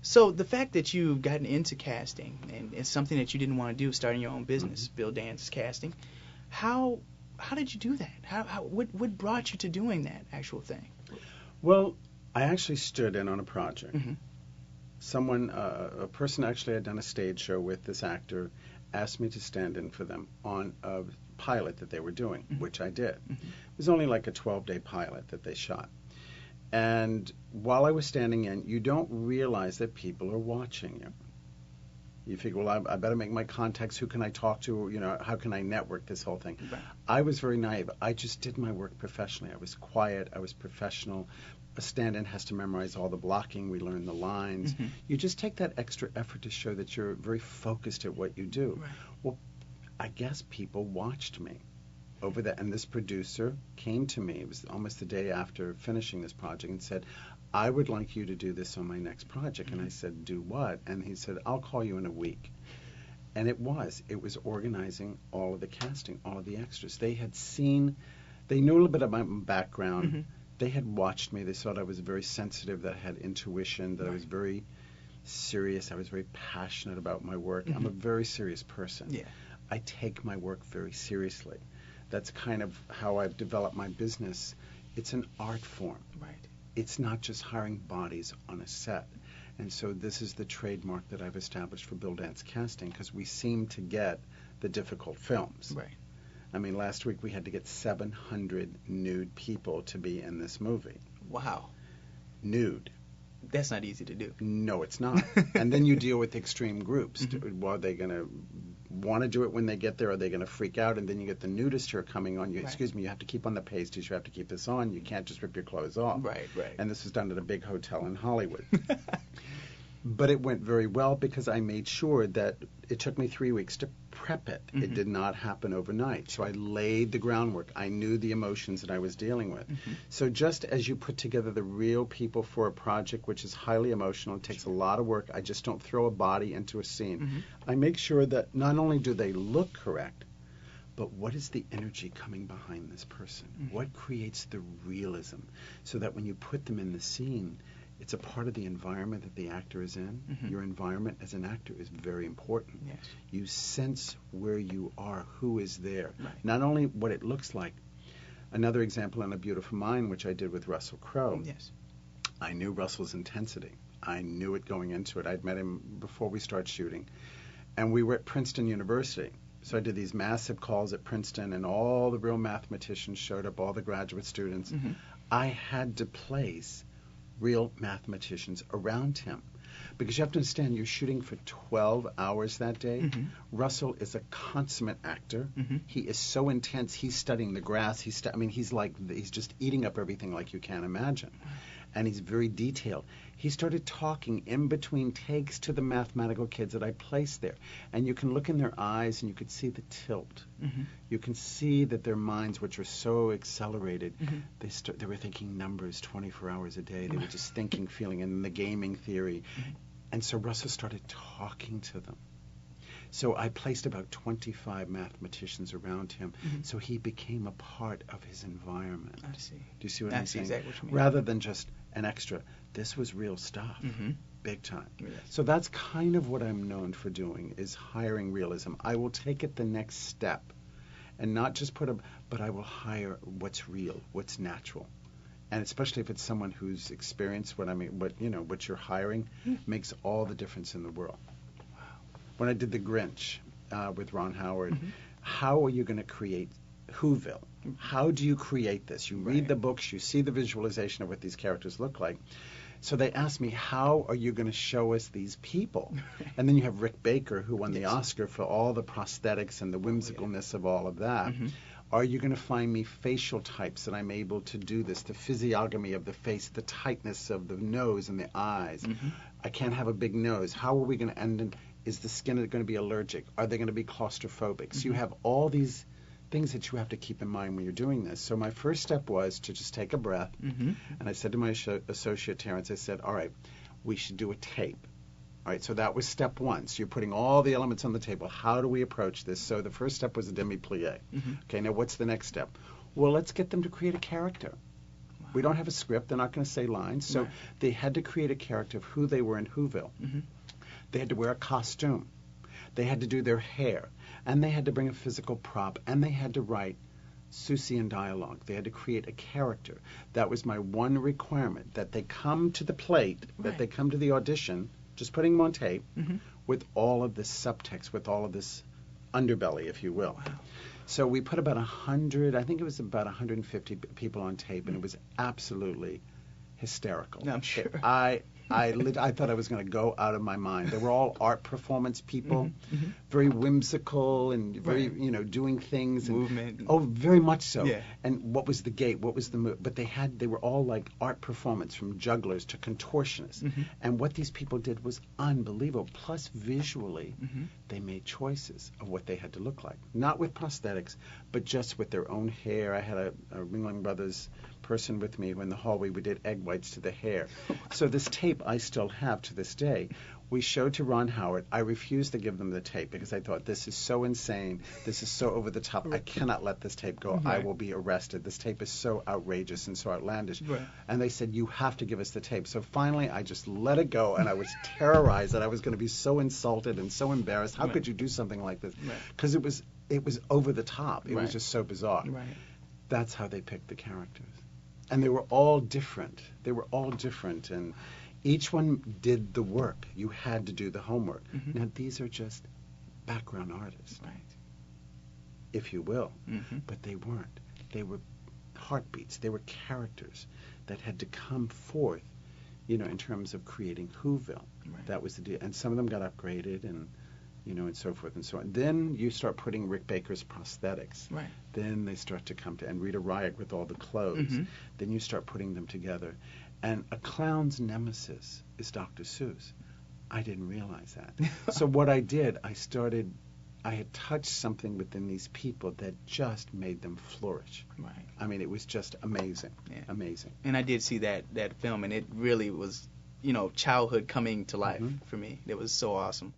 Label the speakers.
Speaker 1: So the fact that you've gotten into casting and it's something that you didn't want to do, starting your own business, Bill Dance Casting, how did you do that? What brought you to doing that actual thing?
Speaker 2: Well, I actually stood in on a project.
Speaker 1: Mm-hmm.
Speaker 2: Someone, a person actually had done a stage show with this actor, asked me to stand in for them on a pilot that they were doing,
Speaker 1: Mm-hmm.
Speaker 2: which I did.
Speaker 1: Mm-hmm.
Speaker 2: It was only like a 12-day pilot that they shot. And while I was standing in, you don't realize that people are watching you. You figure, well, I better make my contacts. Who can I talk to? You know, how can I network this whole thing?
Speaker 1: Right.
Speaker 2: I was very naive. I just did my work professionally. I was quiet. I was professional. A stand-in has to memorize all the blocking. We learn the lines.
Speaker 1: Mm-hmm.
Speaker 2: You just take that extra effort to show that you're very focused at what you do.
Speaker 1: Right.
Speaker 2: Well, I guess people watched me over that. And this producer came to me. It was almost the day after finishing this project and said, I would like you to do this on my next project.
Speaker 1: Mm-hmm.
Speaker 2: And I said, do what? And he said, I'll call you in a week. And it was organizing all of the casting, all of the extras. They knew a little bit about my background.
Speaker 1: Mm-hmm.
Speaker 2: They had watched me. They thought I was very sensitive, that I had intuition, that
Speaker 1: Right.
Speaker 2: I was very serious. I was very passionate about my work.
Speaker 1: Mm-hmm.
Speaker 2: I'm a very serious person.
Speaker 1: Yeah.
Speaker 2: I take my work very seriously. That's kind of how I've developed my business. It's an art form.
Speaker 1: Right.
Speaker 2: It's not just hiring bodies on a set. And so this is the trademark that I've established for Bill Dance Casting, because we seem to get the difficult films.
Speaker 1: Right.
Speaker 2: I mean, last week we had to get 700 nude people to be in this movie.
Speaker 1: Wow.
Speaker 2: Nude.
Speaker 1: That's not easy to do.
Speaker 2: No, it's not. And then you deal with extreme groups.
Speaker 1: Mm-hmm.
Speaker 2: Well, are they going to want to do it when they get there? Are they going to freak out? And then you get the nudists who are coming on. You,
Speaker 1: Right.
Speaker 2: Excuse me, you have to keep on the pasties. You have to keep this on. You can't just rip your clothes off.
Speaker 1: Right.
Speaker 2: And this was done at a big hotel in Hollywood. But it went very well because I made sure that it took me 3 weeks to prep it.
Speaker 1: Mm-hmm.
Speaker 2: It did not happen overnight. So I laid the groundwork. I knew the emotions that I was dealing with.
Speaker 1: Mm-hmm.
Speaker 2: So just as you put together the real people for a project which is highly emotional, it takes a lot of work. I just don't throw a body into a scene.
Speaker 1: Mm-hmm.
Speaker 2: I make sure that not only do they look correct, but what is the energy coming behind this person?
Speaker 1: Mm-hmm.
Speaker 2: What creates the realism so that when you put them in the scene, it's a part of the environment that the actor is in.
Speaker 1: Mm-hmm.
Speaker 2: Your environment as an actor is very important.
Speaker 1: Yes.
Speaker 2: You sense where you are, who is there.
Speaker 1: Right.
Speaker 2: Not only what it looks like. Another example in A Beautiful Mind, which I did with Russell Crowe.
Speaker 1: Yes.
Speaker 2: I knew Russell's intensity. I knew it going into it. I'd met him before we started shooting. And we were at Princeton University. So I did these massive calls at Princeton, and all the real mathematicians showed up, all the graduate students.
Speaker 1: Mm-hmm.
Speaker 2: I had to place real mathematicians around him. Because you have to understand, you're shooting for 12 hours that day.
Speaker 1: Mm-hmm.
Speaker 2: Russell is a consummate actor.
Speaker 1: Mm-hmm.
Speaker 2: He is so intense. He's studying the grass. He's just eating up everything like you can't imagine. And he's very detailed. He started talking in between takes to the mathematical kids that I placed there. And you can look in their eyes and you could see the tilt.
Speaker 1: Mm-hmm.
Speaker 2: You can see that their minds, which are so accelerated,
Speaker 1: Mm-hmm.
Speaker 2: they were thinking numbers 24 hours a day. They were just thinking, feeling, and the gaming theory.
Speaker 1: Mm-hmm.
Speaker 2: And so Russell started talking to them. So I placed about 25 mathematicians around him.
Speaker 1: Mm-hmm.
Speaker 2: So he became a part of his environment.
Speaker 1: I see.
Speaker 2: Do you see what
Speaker 1: I
Speaker 2: I'm
Speaker 1: see
Speaker 2: saying?
Speaker 1: exactly what you mean.
Speaker 2: Rather than just an extra. This was real stuff.
Speaker 1: Mm-hmm.
Speaker 2: Big time.
Speaker 1: Yes.
Speaker 2: So that's kind of what I'm known for doing, is hiring realism. I will take it the next step and not just but I will hire what's real, what's natural. And especially if it's someone who's experienced what you're hiring makes all the difference in the world.
Speaker 1: Wow.
Speaker 2: When I did The Grinch with Ron Howard,
Speaker 1: Mm-hmm.
Speaker 2: how are you going to create Whoville? How do you create this? You read
Speaker 1: Right.
Speaker 2: the books, you see the visualization of what these characters look like. So they asked me, how are you going to show us these people? And then you have Rick Baker, who won the
Speaker 1: Yes.
Speaker 2: Oscar for all the prosthetics and the whimsicalness of all of that.
Speaker 1: Mm-hmm.
Speaker 2: Are you going to find me facial types that I'm able to do this, the physiognomy of the face, the tightness of the nose and the eyes?
Speaker 1: Mm-hmm.
Speaker 2: I can't have a big nose. How are we going to end in, is the skin going to be allergic? Are they going to be claustrophobic? So you
Speaker 1: Mm-hmm.
Speaker 2: have all these things that you have to keep in mind when you're doing this. So my first step was to just take a breath.
Speaker 1: Mm-hmm.
Speaker 2: And I said to my associate Terrence, I said, all right, we should do a tape. All right, so that was step one. So you're putting all the elements on the table. How do we approach this? So the first step was a demi-plie.
Speaker 1: Mm-hmm.
Speaker 2: Okay, now what's the next step? Well, let's get them to create a character.
Speaker 1: Wow.
Speaker 2: We don't have a script. They're not going to say lines. So
Speaker 1: Right.
Speaker 2: they had to create a character of who they were in Whoville.
Speaker 1: Mhm.
Speaker 2: They had to wear a costume. They had to do their hair. And they had to bring a physical prop. And they had to write Susian dialogue. They had to create a character. That was my one requirement, that they come to the plate, that
Speaker 1: Right.
Speaker 2: they come to the audition, just putting them on tape,
Speaker 1: Mhm.
Speaker 2: with all of this subtext, with all of this underbelly, if you will.
Speaker 1: Wow.
Speaker 2: So we put about 100, I think it was about 150 people on tape, and it was absolutely hysterical.
Speaker 1: I'm sure.
Speaker 2: I thought I was going to go out of my mind. They were all art performance people,
Speaker 1: Mhm.
Speaker 2: very whimsical and very,
Speaker 1: Right.
Speaker 2: doing things. And,
Speaker 1: Movement.
Speaker 2: oh, very much so.
Speaker 1: Yeah.
Speaker 2: And what was the gait? What was the move? But they were all like art performance, from jugglers to contortionists.
Speaker 1: Mhm.
Speaker 2: And what these people did was unbelievable. Plus, visually,
Speaker 1: Mhm.
Speaker 2: they made choices of what they had to look like. Not with prosthetics, but just with their own hair. I had a Ringling Brothers person with me in the hallway. We did egg whites to the hair. So this tape I still have to this day. We showed to Ron Howard. I refused to give them the tape because I thought, this is so insane. This is so over the top. I cannot let this tape go. I
Speaker 1: Right.
Speaker 2: will be arrested. This tape is so outrageous and so outlandish.
Speaker 1: Right.
Speaker 2: And they said, you have to give us the tape. So finally, I just let it go, and I was terrorized that I was going to be so insulted and so embarrassed. How
Speaker 1: Right.
Speaker 2: could you do something like this?
Speaker 1: Right.
Speaker 2: Because it was over the top. It was
Speaker 1: Right.
Speaker 2: just so bizarre.
Speaker 1: Right.
Speaker 2: That's how they picked the characters. And they were all different. And each one did the work. You had to do the homework.
Speaker 1: Mhm.
Speaker 2: Now, these are just background artists,
Speaker 1: Right.
Speaker 2: if you will.
Speaker 1: Mhm.
Speaker 2: But they weren't. They were heartbeats. They were characters that had to come forth, in terms of creating Whoville.
Speaker 1: Right.
Speaker 2: That was the deal. And some of them got upgraded and so forth and so on. Then you start putting Rick Baker's prosthetics.
Speaker 1: Right.
Speaker 2: Then they start to come to, and Rita Ryak with all the clothes.
Speaker 1: Mhm.
Speaker 2: Then you start putting them together. And a clown's nemesis is Dr. Seuss. I didn't realize that. So what I did, I had touched something within these people that just made them flourish.
Speaker 1: Right.
Speaker 2: I mean, it was just amazing.
Speaker 1: Yeah.
Speaker 2: Amazing.
Speaker 1: And I did see that film, and it really was, childhood coming to life
Speaker 2: Mhm.
Speaker 1: for me. It was so awesome.